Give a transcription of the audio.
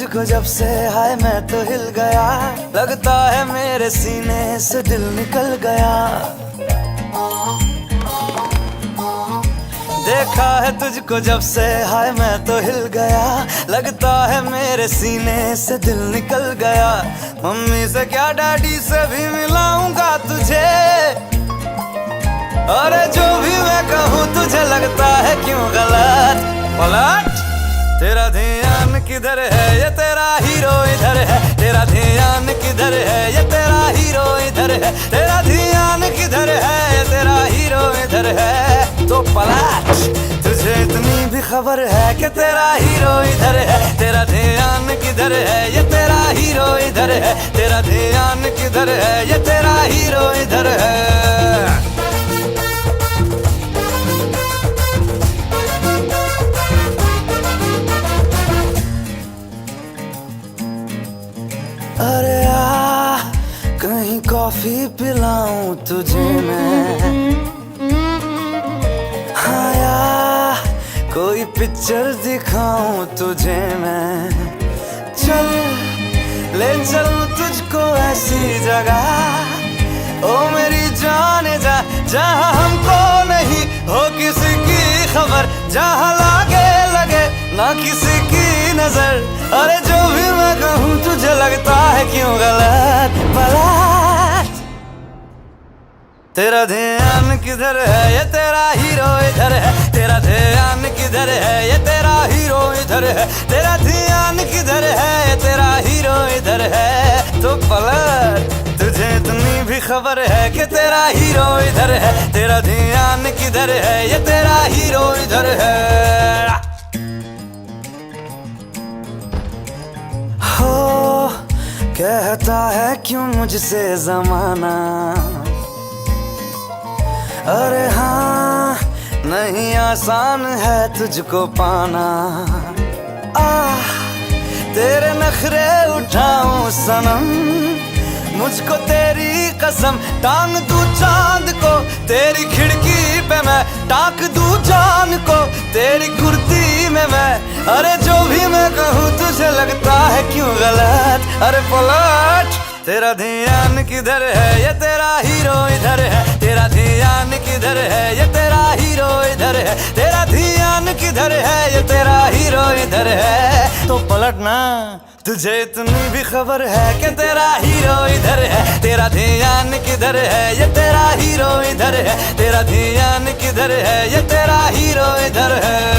तुझको जब से हाय मैं तो हिल गया, लगता है मेरे सीने से दिल निकल गया। देखा है तुझको जब से हाय मैं तो हिल गया, लगता है मेरे सीने से दिल निकल गया। मम्मी से क्या डैडी से भी मिलाऊंगा तुझे, अरे जो भी मैं कहूँ तुझे लगता है क्यों गलत। पलट तेरा ध्यान किधर है, ये तेरा हीरो इधर है। तेरा ध्यान किधर है, ये तेरा हीरो इधर है। तेरा ध्यान किधर है, ये तेरा हीरो इधर है। तो पलट, तुझे इतनी भी खबर है कि तेरा हीरो इधर है। तेरा ध्यान किधर है, ये तेरा हीरो इधर है। तेरा ध्यान किधर है, ये तेरा हीरो इधर है। अरे आ, कहीं कॉफी पिलाऊं तुझे मैं, हाँ यार कोई पिक्चर दिखाऊं तुझे मैं। चल ले चलूं तुझको ऐसी जगह, ओ मेरी जाने जा, जहाँ हमको नहीं हो किसी की खबर, जहाँ लागे लगे ना किसी की नजर। अरे जो भी मैं कहूँ तुझे लगता है क्यों गलत। पलट, तेरा ध्यान किधर है, ये तेरा हीरो इधर है। तेरा ध्यान किधर है, ये तेरा हीरो इधर है। तेरा ध्यान किधर है, ये तेरा हीरो इधर है। तो पलट, तुझे इतनी भी खबर है कि तेरा हीरो इधर है। तेरा ध्यान किधर है, ये तेरा हीरो इधर है। हो कहता है क्यों मुझसे जमाना, अरे हाँ नहीं आसान है तुझको पाना। तेरे नखरे उठाऊं सनम, मुझको तेरी कसम टांग दूं चांद को। तेरी खिड़की पे मैं टांग दूं जान को, तेरी कुर्ती में मैं। अरे जो भी मैं कहूँ तुझे लगता है क्यों गलत। अरे पलट, तेरा ध्यान किधर है, ये तेरा हीरो इधर है। तेरा ध्यान किधर है, ये तेरा हीरो इधर है। तेरा ध्यान किधर है, ये तेरा हीरो इधर है। तो पलट ना, तुझे इतनी भी खबर है कि तेरा हीरो इधर है। तेरा ध्यान किधर है, ये तेरा हीरो इधर है। तेरा ध्यान किधर है, ये तेरा हीरो इधर है।